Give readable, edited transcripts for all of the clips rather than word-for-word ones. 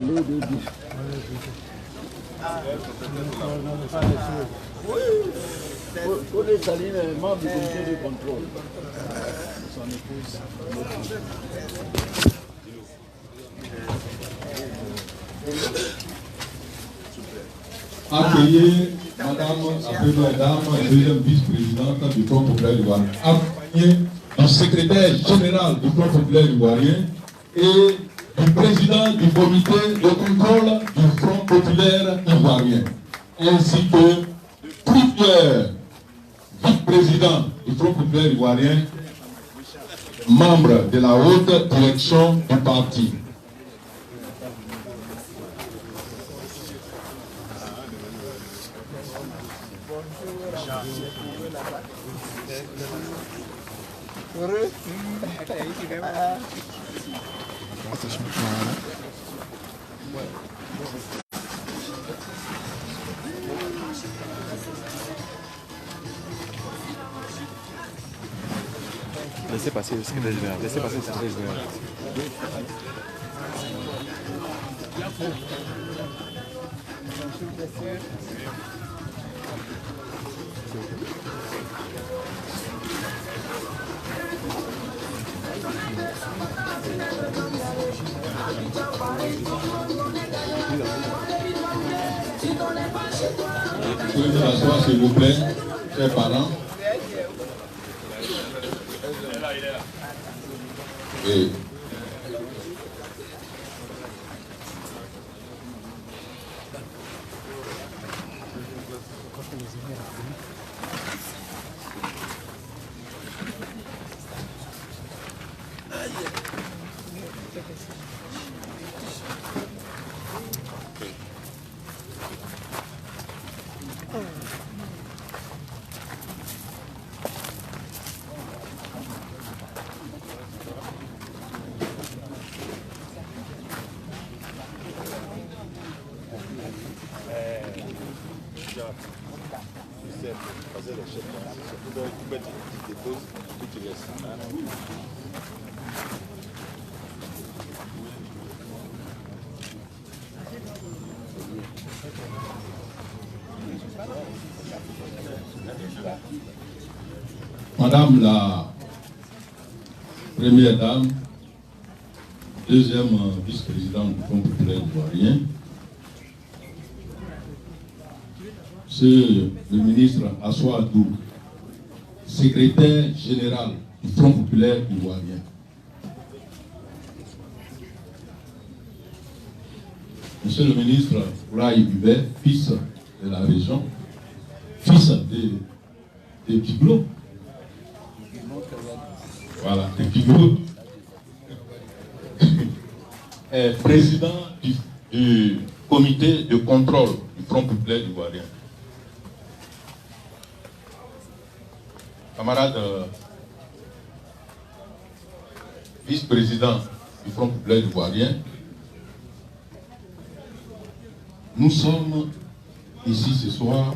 Pour les saluer, les membres du comité de contrôle. Son épouse. Accueillez Madame la Première Dame et deuxième vice-présidente du Front populaire ivoirien. Accueillez le secrétaire général du Front populaire ivoirien et du président du comité de contrôle du Front populaire ivoirien, ainsi que plusieurs vice-présidents du Front populaire ivoirien, membres de la haute direction du parti. Laissez passer le secrétaire général. Laissez passer le secrétaire général. Vous pouvez vous asseoir, s'il vous plaît, chers parents. Et Madame la Première Dame, deuxième vice-présidente du Front populaire ivoirien, Monsieur le ministre Assouadou, secrétaire général du Front populaire ivoirien, Monsieur le ministre Oulaï Hubert, fils de la région, fils de Biblo, voilà, de Biblo, est président du comité de contrôle du Front populaire ivoirien. Camarade vice-président du Front populaire ivoirien, nous sommes ici ce soir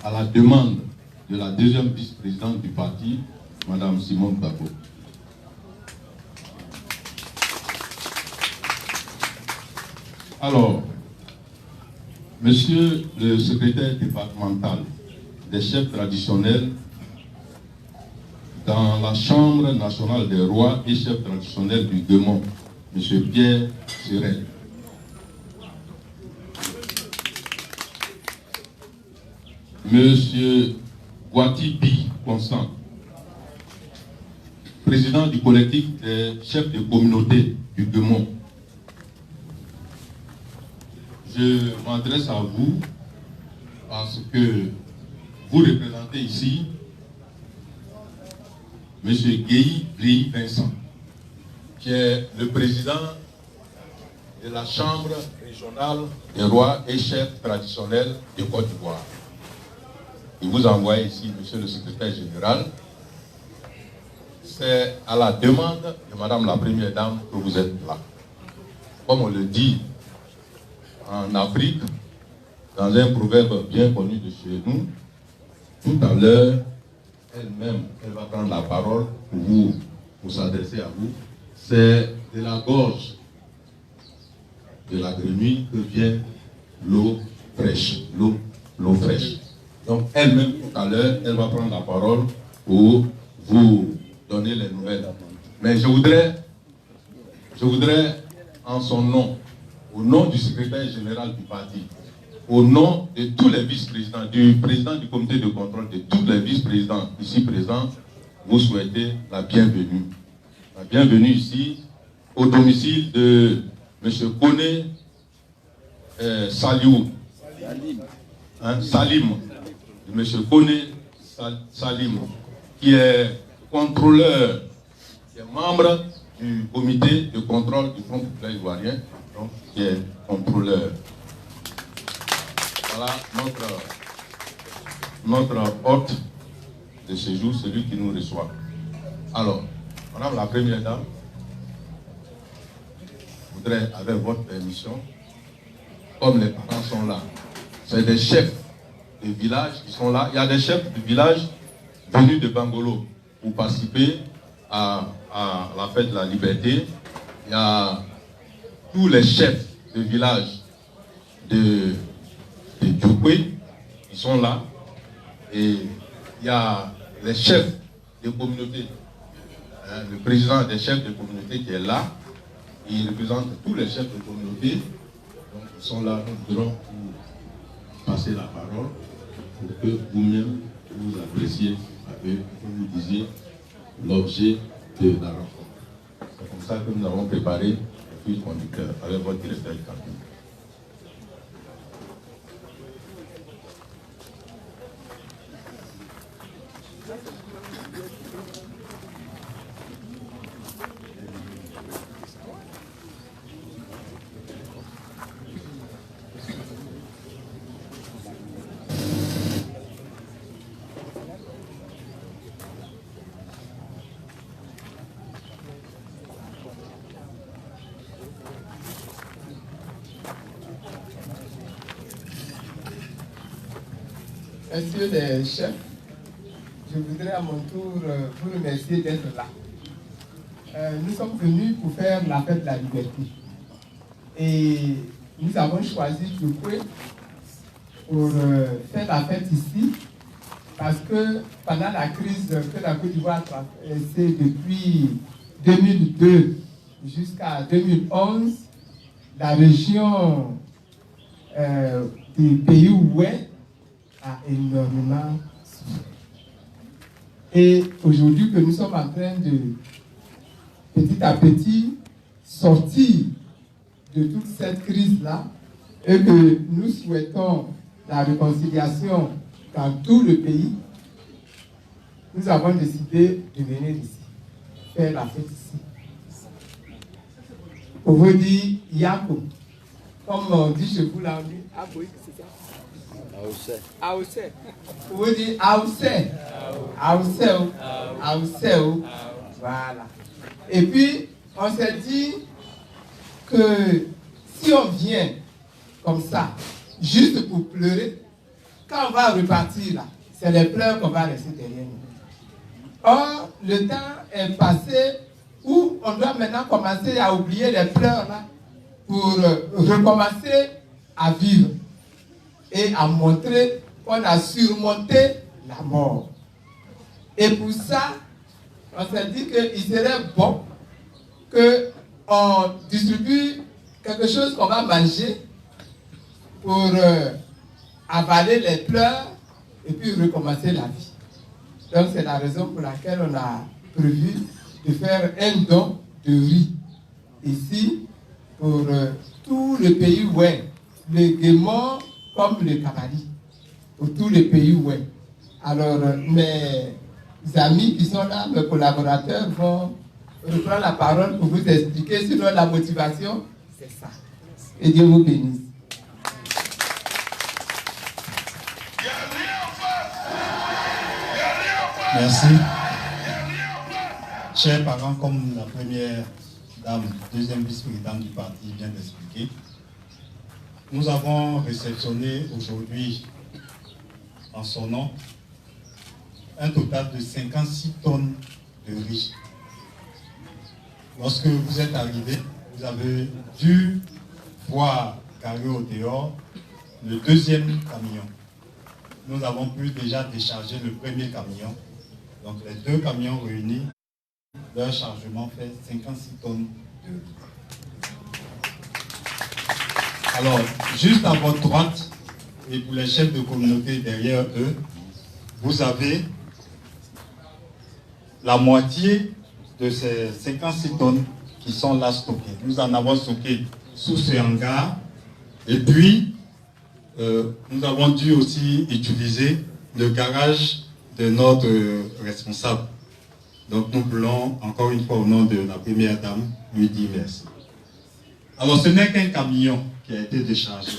à la demande de la deuxième vice-présidente du parti, Madame Simone Bako. Alors, Monsieur le secrétaire départemental des chefs traditionnels dans la Chambre nationale des rois et chef traditionnel du Guémon, M. Pierre Sérel. M. Guatibi Constant, président du collectif des chefs de communauté du Guémon. Je m'adresse à vous parce que vous représentez ici M. Guéhi Vincent, qui est le président de la Chambre régionale des rois et chefs traditionnels de Côte d'Ivoire. Il vous envoie ici, Monsieur le secrétaire général. C'est à la demande de Madame la Première Dame que vous êtes là. Comme on le dit en Afrique, dans un proverbe bien connu de chez nous, tout à l'heure, elle-même, elle va prendre la parole pour vous, pour s'adresser à vous. C'est de la gorge de la grenouille que vient l'eau fraîche. L'eau fraîche. Donc elle-même, tout à l'heure, elle va prendre la parole pour vous donner les nouvelles. Mais je voudrais en son nom, au nom du secrétaire général du parti, au nom de tous les vice-présidents, du président du comité de contrôle, de tous les vice-présidents ici présents, vous souhaiter la bienvenue. La bienvenue ici, au domicile de M. Kone Salim, de M. Kone Salim, qui est contrôleur, qui est membre du comité de contrôle du Front populaire ivoirien, donc qui est contrôleur. Voilà notre hôte de séjour, celui qui nous reçoit. Alors, madame la première dame, je voudrais, avec votre permission, comme les parents sont là, c'est des chefs de village qui sont là. Il y a des chefs de village venus de Bangolo pour participer à la fête de la liberté. Il y a tous les chefs de village de Djoukoué qui sont là. Et il y a les chefs de communauté. Le président des chefs de communauté qui est là. Il représente tous les chefs de communauté. Donc ils sont là. Nous voudrons vous passer la parole pour que vous-même vous appréciez avec, comme vous disiez, l'objet de la rencontre. C'est comme ça que nous avons préparé le fil conducteur avec votre directeur du camping. Messieurs les chefs, je voudrais à mon tour vous remercier d'être là. Nous sommes venus pour faire la fête de la liberté. Et nous avons choisi Djoukoué pour faire la fête ici, parce que pendant la crise que la Côte d'Ivoire a traversée depuis 2002 jusqu'à 2011, la région du pays Ouest a énormément souffert. Et aujourd'hui que nous sommes en train de petit à petit sortir de toute cette crise-là et que nous souhaitons la réconciliation dans tout le pays, nous avons décidé de venir ici, faire la fête ici. Pour vous dire Yako, comme on dit chez vous là, on dit c'est ça. Aoussé. Pour vous dire Aoussé. Voilà. Et puis, on s'est dit que si on vient comme ça, juste pour pleurer, quand on va repartir là, c'est les pleurs qu'on va laisser derrière nous. Or, le temps est passé où on doit maintenant commencer à oublier les pleurs là pour recommencer à vivre et à montrer qu'on a surmonté la mort. Et pour ça, on s'est dit qu'il serait bon qu'on distribue quelque chose qu'on va manger pour avaler les pleurs et puis recommencer la vie. Donc c'est la raison pour laquelle on a prévu de faire un don de riz ici pour tout le pays ouest, le Guémon comme le Kabali, pour tout le pays ouest. Alors mes amis qui sont là, mes collaborateurs vont reprendre la parole pour vous expliquer, sinon la motivation, c'est ça. Et Dieu vous bénisse. Merci. Chers parents, comme la première dame, deuxième vice-présidente du parti vient d'expliquer, nous avons réceptionné aujourd'hui, en son nom, un total de 56 tonnes de riz. Lorsque vous êtes arrivé, vous avez dû voir carré au dehors le deuxième camion. Nous avons pu déjà décharger le premier camion. Donc les deux camions réunis, leur chargement fait 56 tonnes de riz. Alors, juste à votre droite, et pour les chefs de communauté derrière eux, vous avez la moitié de ces 56 tonnes qui sont là stockées. Nous en avons stocké sous ce hangar. Et puis, nous avons dû aussi utiliser le garage de notre responsable. Donc nous voulons, encore une fois, au nom de la première dame, lui dire merci. Alors, ce n'est qu'un camion qui a été déchargé.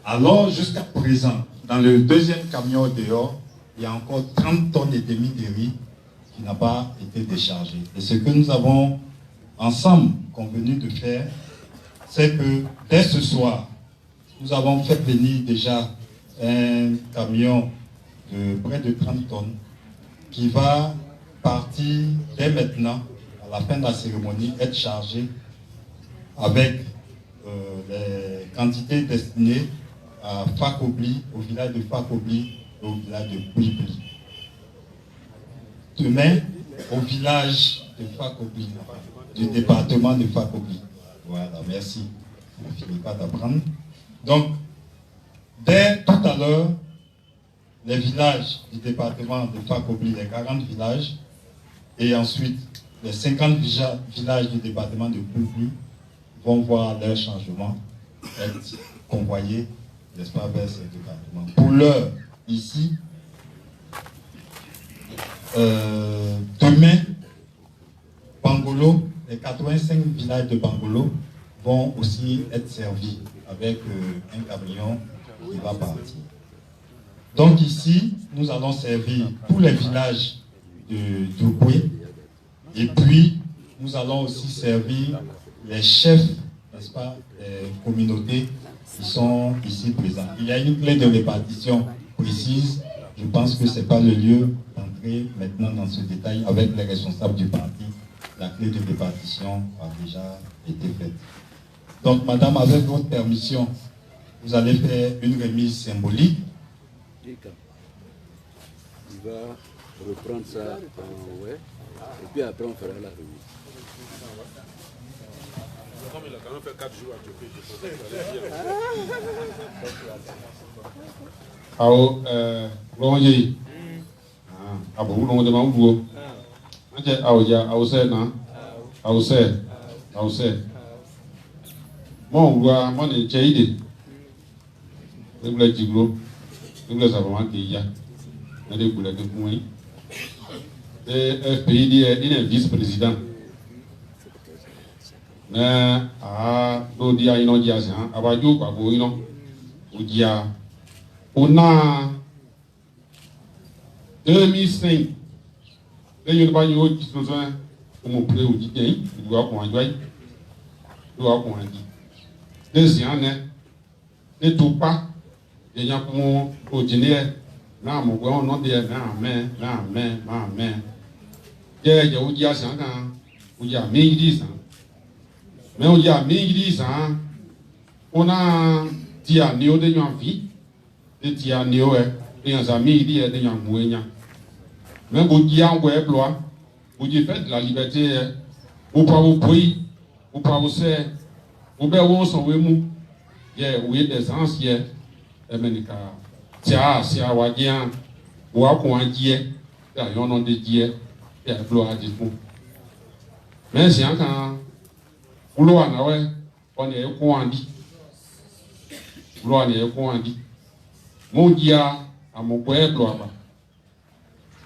Alors, jusqu'à présent, dans le deuxième camion dehors, il y a encore 30 tonnes et demie de riz qui n'a pas été déchargé. Et ce que nous avons ensemble convenu de faire, c'est que dès ce soir, nous avons fait venir déjà un camion de près de 30 tonnes qui va partir dès maintenant, à la fin de la cérémonie, être chargé avec les quantités destinées à Fakobli, au village de Fakobli et au village de Bouibli. Demain, au village de Fakobli, du département de Fakobli. Voilà, merci. Je ne finis pas d'apprendre. Donc, dès tout à l'heure, les villages du département de Fakobli, les 40 villages, et ensuite les 50 villages du département de Bouibli vont voir leur changement être convoyés, n'est-ce pas, vers ce département. Pour l'heure, ici, demain, Bangolo, les 85 villages de Bangolo vont aussi être servis avec un camion qui va partir. Donc ici, nous allons servir tous les villages de Djouboué et puis nous allons aussi servir les chefs, n'est-ce pas, des communautés qui sont ici présents. Il y a une clé de répartition précise. Je pense que ce n'est pas le lieu d'entrer maintenant dans ce détail avec les responsables du parti. La clé de répartition a déjà été faite. Donc, madame, avec votre permission, vous allez faire une remise symbolique. Il va reprendre ça, ouais, et puis après on fera la remise. Comme il a quand même fait 4 jours à Djoké, je pensais vice-président. On a 2005, les gens qui sont comme au pré ou dit, ils doivent qu'on dit. Deuxième année, les tout pas, les gens comme au dîner, là, mon gars, on a dit, mais, il y a où dit à 5 ans, où il y a 1010 ans. Mais où il y a 1010 ans, on a dit à Néo de Nyanfi, et à Néo, et à Zami, il y a des Yangouéniens. Mais vous dites en web, vous dites faites la liberté, vous pas vous prix, vous pas vous serre, vous pouvez vous sauver mou, il y a des anciens, et menika, tiens, si à Wadian, ou à quoi dire, il y a un nom de Dieu, et à gloire à Dieu. Mais c'est encore, vous l'avez, on est au coin dit, vous l'avez au coin dit, mon dia à mon web,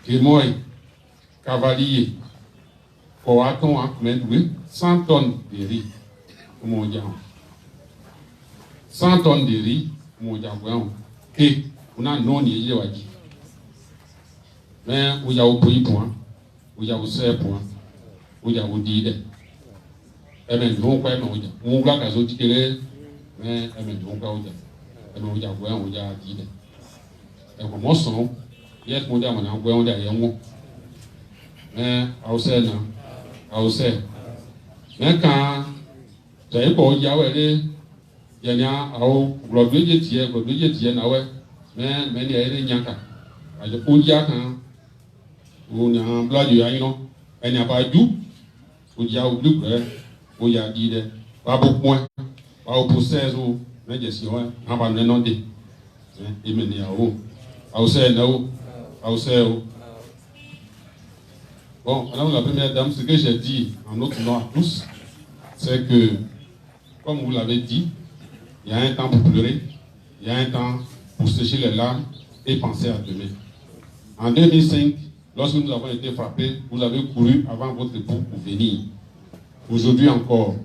Témoin, cavalier, pour attendre 100 tonnes de riz, mon dieu. 100 tonnes de riz, mon dieu. Et on a non yé wadi. Mais où y a au prix point, où y a au serre point, où y a au dide. Eh bien, nous, quoi, on va qu'à sauter, mais eh bien, nous, quoi, eh bien, où y a quoi, où y a dide. Et comment sont yes, mon dieu, on a un peu de yamou. Mais, à au sel, mais quand J'avais pas dit, ah ouais, il y a un global de tiers, mais il y a des gens qui ont dit, on a un blanc du haïno, il n'y a pas du tout, il y a oublié, il y a dit, pas beaucoup moins, pas au procès, mais je suis un peu non dit, il me dit, bon, madame la première dame, ce que j'ai dit en notre nom à tous, c'est que, comme vous l'avez dit, il y a un temps pour pleurer, il y a un temps pour sécher les larmes et penser à demain. En 2005, lorsque nous avons été frappés, vous avez couru avant votre époux pour venir. Aujourd'hui encore,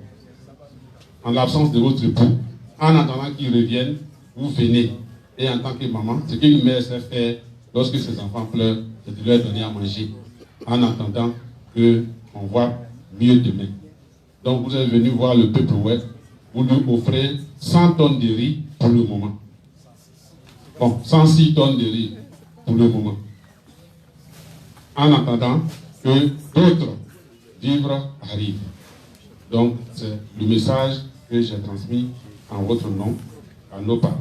en l'absence de votre époux, en attendant qu'il revienne, vous venez. Et en tant que maman, ce qu'une mère sait faire lorsque ses enfants pleurent, c'est de leur donner à manger, en attendant qu'on voit mieux demain. Donc vous êtes venu voir le peuple web, vous lui offrez 100 tonnes de riz pour le moment. Bon, 106 tonnes de riz pour le moment. En attendant que d'autres vivres arrivent. Donc c'est le message que j'ai transmis en votre nom à nos parents.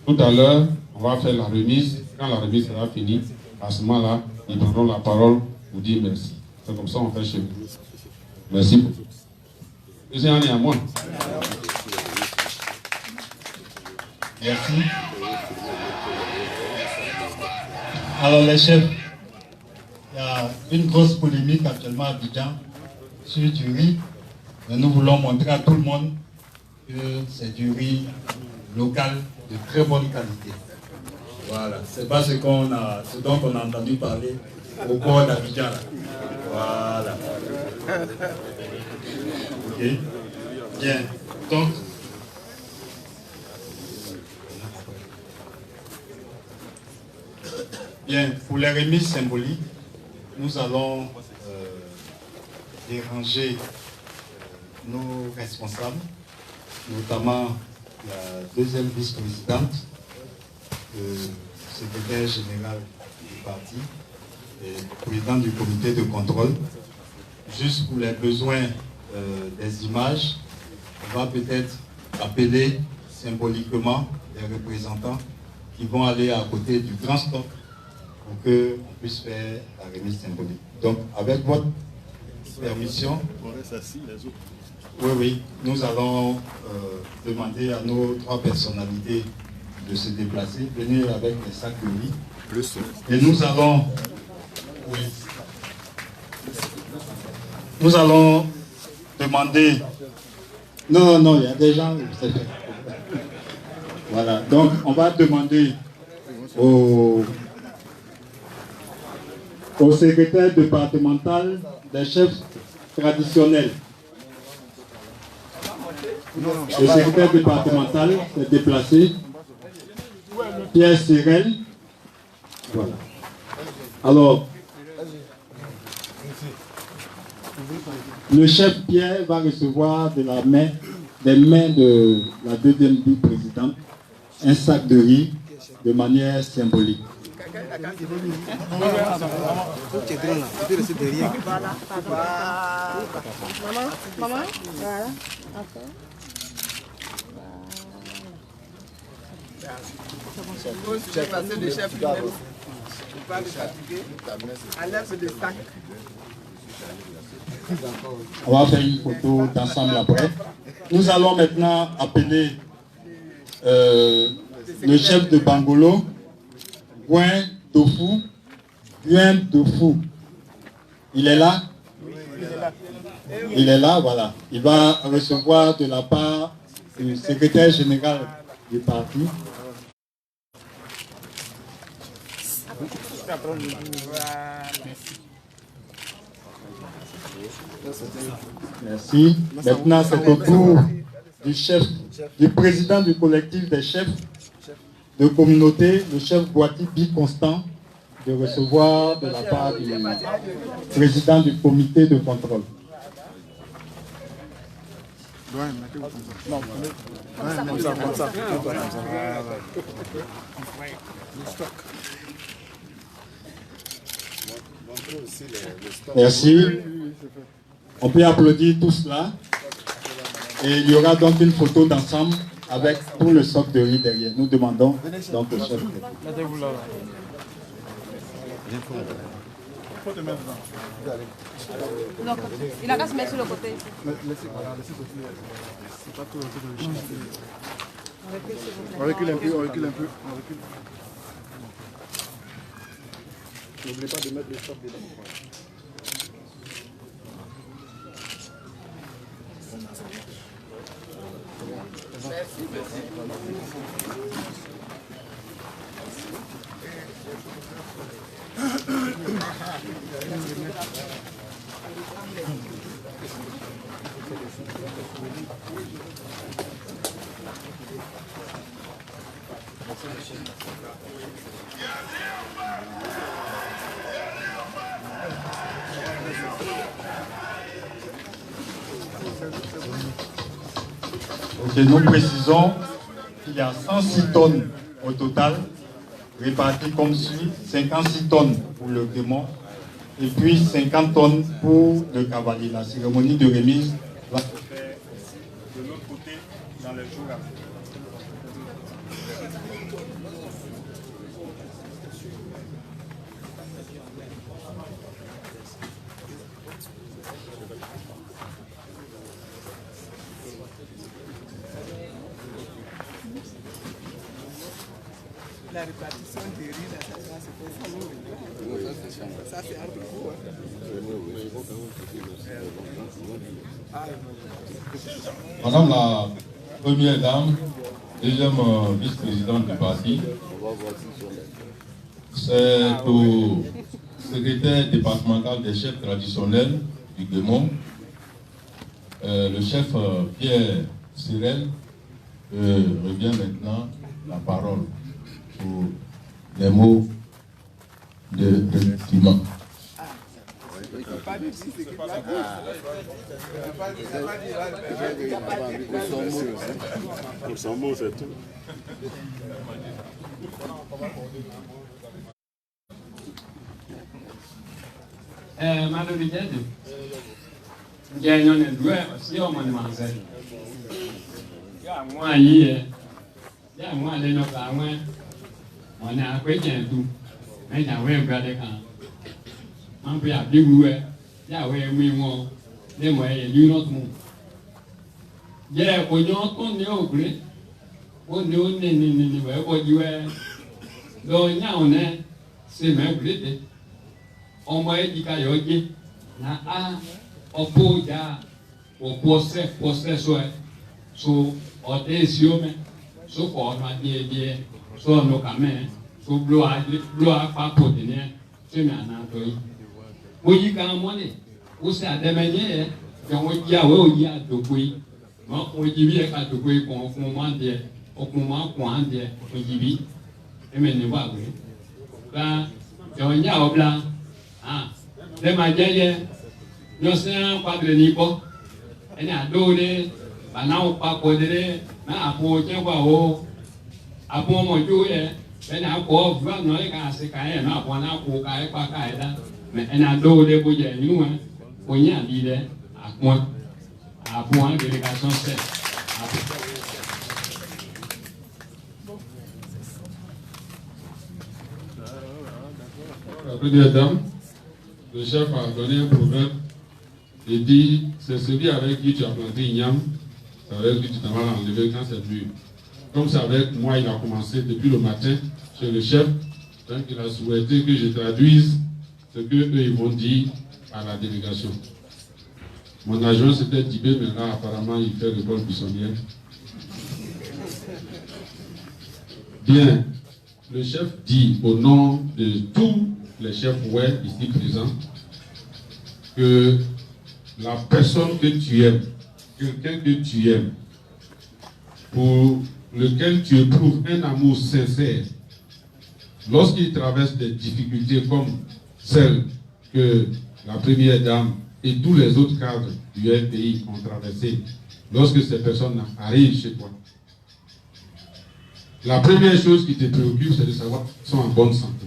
Tout à l'heure, on va faire la remise. Quand la remise sera finie, à ce moment-là, ils prendront la parole pour dire merci. C'est comme ça qu'on fait chez vous. Merci beaucoup. C'est un à moi. Merci. Alors les chefs, il y a une grosse polémique actuellement à Abidjan sur du riz. Mais nous voulons montrer à tout le monde que c'est du riz local de très bonne qualité. Voilà, c'est pas ce dont on a entendu parler au bord d'Abidjan. Voilà. Ok. Bien. Donc, bien, pour les remises symboliques, nous allons déranger nos responsables, notamment la deuxième vice-présidente, le secrétaire général du parti et président du comité de contrôle. Juste pour les besoins des images, on va peut-être appeler symboliquement les représentants qui vont aller à côté du grand stock pour qu'on puisse faire la remise symbolique. Donc, avec votre permission, oui, nous allons demander à nos 3 personnalités de se déplacer, venir avec les sacs de riz. Et nous allons, oui, nous allons demander, non, il y a des gens, voilà, donc on va demander au secrétaire départemental des chefs traditionnels. Le secrétaire départemental s'est déplacé. Pierre Sérel. Voilà. Alors, le chef Pierre va recevoir des mains de la deuxième vice-présidente un sac de riz de manière symbolique. Maman, voilà. On va faire une photo d'ensemble après. Nous allons maintenant appeler le chef de Bangolo, Gouin Dofu. Il est là? Il est là, voilà. Il va recevoir de la part du secrétaire général du parti. Merci. Maintenant, c'est au tour du président du collectif des chefs de communauté, le chef Boiti Bi Constant, de recevoir de la part du président du comité de contrôle. Merci. On peut applaudir tout cela. Et il y aura donc une photo d'ensemble avec tout le socle de riz derrière. Nous demandons donc au chef. Mettez-vous là. Faut te mettre dedans. Donc, il a qu'à se mettre sur le côté. Laissez continuer. C'est pas tout le temps. On recule un peu, on recule un peu. On recule. N'oubliez pas de mettre le stock dedans. Ok, nous précisons qu'il y a 106 tonnes au total, réparties comme suit, 56 tonnes pour le gréement et puis 50 tonnes pour le cavalier. La cérémonie de remise va se faire de l'autre côté dans les jours à venir. La répartition des riz, là, ça c'est pour ça. Ça c'est un peu court. Madame la première dame, deuxième vice-présidente du parti, c'est au secrétaire départemental des chefs traditionnels du Guémon, le chef Pierre Cyrel, revient maintenant la parole pour les mots de remerciement. Pour son mot, c'est tout. La première dame, le chef a donné un proverbe et dit c'est celui avec qui tu as planté Ignam, c'est avec qui tu t'en vas enlever quand c'est mûr. Comme c'est avec moi, il a commencé depuis le matin chez le chef, donc il a souhaité que je traduise ce qu'eux ils vont dire à la délégation. Mon adjoint c'était Tibé, mais là apparemment il fait le bon buissonnière. Bien, le chef dit au nom de tous les chefs ouest ici présents que la personne que tu aimes, quelqu'un que tu aimes, pour lequel tu éprouves un amour sincère, lorsqu'il traverse des difficultés comme celles que la première dame et tous les autres cadres du RPI ont traversées, lorsque ces personnes arrivent chez toi, la première chose qui te préoccupe, c'est de savoir qu'ils sont en bonne santé.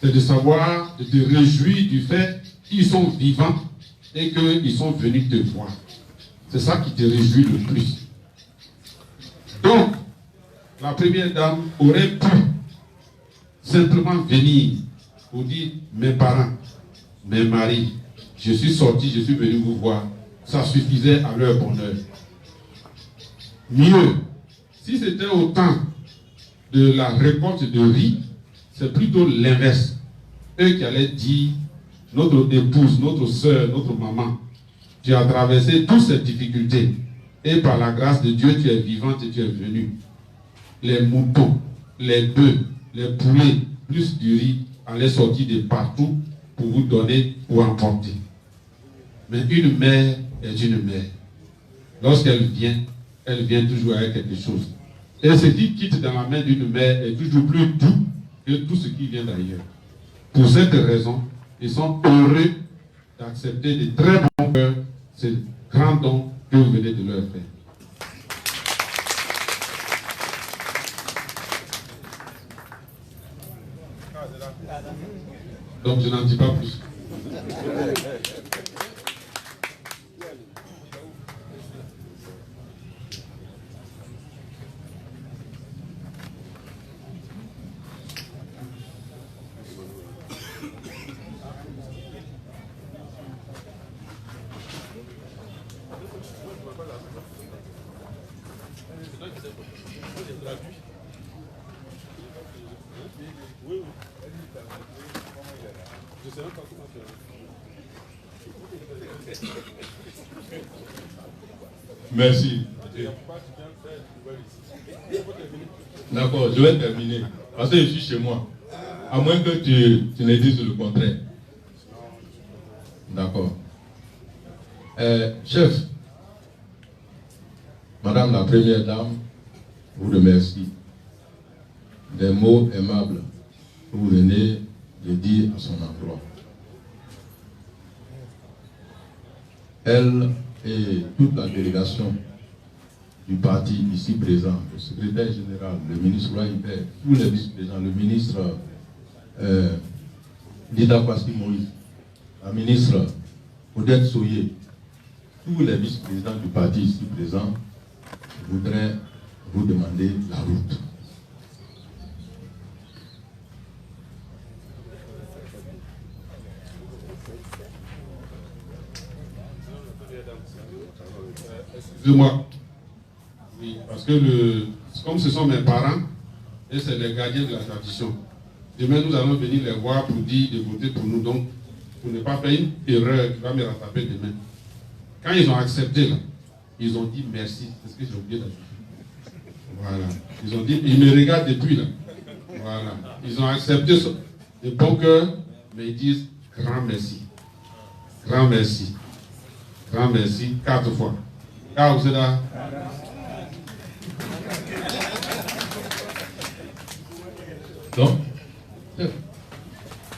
C'est de savoir, de te réjouir du fait qu'ils sont vivants et qu'ils sont venus te voir. C'est ça qui te réjouit le plus. Donc, la première dame aurait pu simplement venir pour dire, mes parents, mes maris, je suis sorti, je suis venu vous voir. Ça suffisait à leur bonheur. Mieux, si c'était au temps de la récolte de riz, c'est plutôt l'inverse. Eux qui allaient dire, notre épouse, notre soeur, notre maman, tu as traversé toutes ces difficultés et par la grâce de Dieu, tu es vivante et tu es venue. Les moutons, les bœufs, les poulets, plus du riz allaient sortir de partout pour vous donner ou emporter. Mais une mère est une mère. Lorsqu'elle vient toujours avec quelque chose. Et ce qui quitte dans la main d'une mère est toujours plus doux que tout ce qui vient d'ailleurs. Pour cette raison, ils sont heureux d'accepter de très bons cœurs ce grand don que vous venez de leur faire. Donc je n'en dis pas plus. Merci. D'accord, je vais terminer. Parce que je suis chez moi. À moins que tu ne dises le contraire. D'accord. Chef, Madame la Première Dame vous remercie des mots aimables que vous venez de dire à son endroit. Elle et toute la délégation du parti ici présent, le secrétaire général, le ministre Roy Hubert, tous les vice-présidents, le ministre Dida Kwasi Moïse, la ministre Odette Soye, tous les vice-présidents du parti ici présents, je voudrais vous demander la route. Excusez-moi. Oui, parce que comme ce sont mes parents et c'est les gardiens de la tradition, demain nous allons venir les voir pour dire de voter pour nous. Donc, pour ne pas faire une erreur qui va me rattraper demain. Quand ils ont accepté, là, ils ont dit merci. C'est ce que j'ai oublié d'ajouter. Voilà. Ils ont dit, ils me regardent depuis là. Voilà. Ils ont accepté de bon cœur, mais ils disent grand merci. Grand merci. Grand merci 4 fois. Car vous êtes là. Donc, je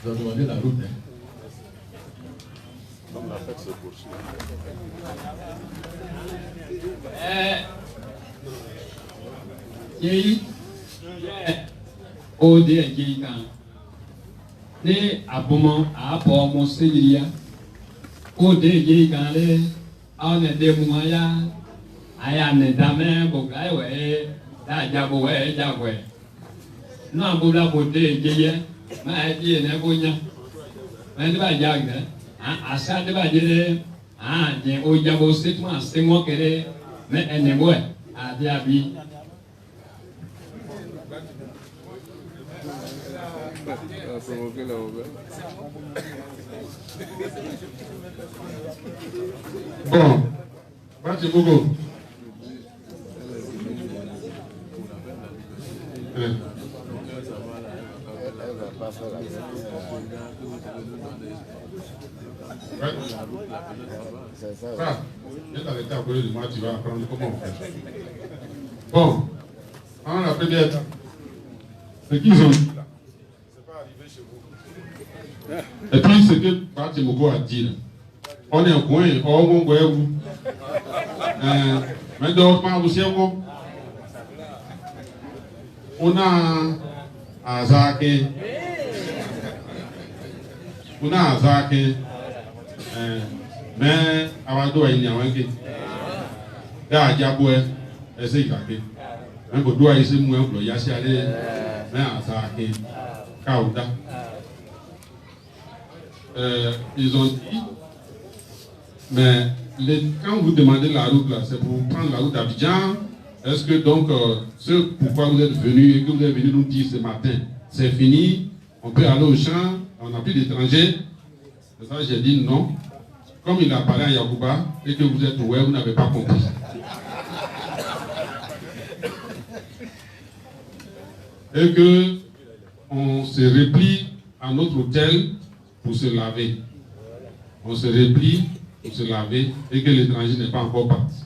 dois demander la route. Comme la fête se poursuit. Ne abomo abo mo sejiria o de je kan le a ne de mu ya aya ne dame bo ga we da ja bo we ja we na bo la bo de je ye ma ji ne bo nya ma de ba ja ga asa de ba je le je o ja bo se tu se mo kere me ene bo a dia bi. Bon, merci beaucoup. Ça, viens t'arrêter à côté de moi, tu vas apprendre comment on fait. Bon, on a peut-être ce qu'ils ont dit là. Et puis ce que Parti Moko a dit là, on est au coin, on va vous. Mais donc, on a Azake, mais Avado il y a un qui. Là, Diaboué, essaye de faire. Un peu d'où est-ce que moi, il y a assez allé, mais à ça, Kauda. Ils ont dit, mais quand vous demandez la route là, c'est pour prendre la route d'Abidjan. Est-ce que donc, ce pourquoi vous êtes venu et que vous êtes venu nous dire ce matin, c'est fini, on peut aller au champ, on n'a plus d'étrangers? C'est ça, j'ai dit non. Comme il a parlé à Yacouba et que vous êtes ouais, vous n'avez pas compris. Et que on se replie à notre hôtel pour se laver. On se replie pour se laver et que l'étranger n'est pas encore parti.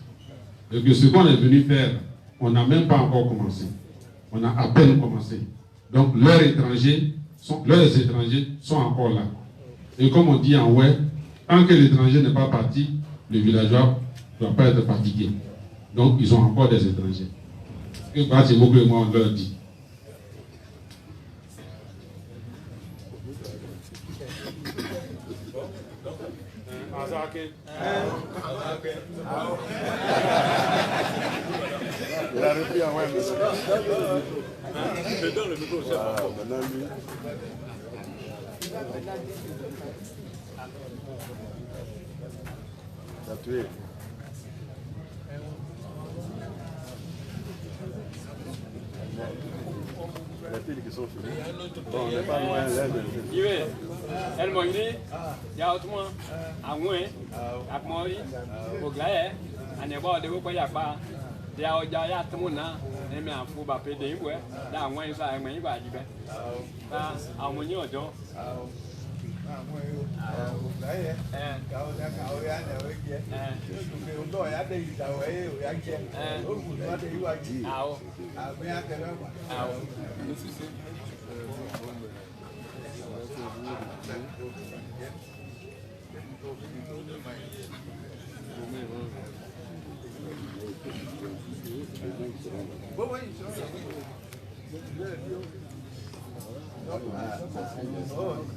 Et que ce qu'on est venu faire, on n'a même pas encore commencé. On a à peine commencé. Donc leurs étrangers sont encore là. Et comme on dit en ouais, tant que l'étranger n'est pas parti, le villageois ne doit pas être fatigué. Donc ils ont encore des étrangers. Et c'est beaucoup et moi on leur dit. Il a repris en même. Je donne le micro au chef. Maintenant lui. T'as tué. Les piles qui sont finies. Bon, on n'est pas loin là. Elle m'a dit, il y a autrement, à moi, à moi, au glaé, à ne pas de vous pas y a pas. Il y a tout le monde, et mais un fou va péter, ouais, là, moi, ça, moi, il va y aller. À mon niveau, donc. Oh.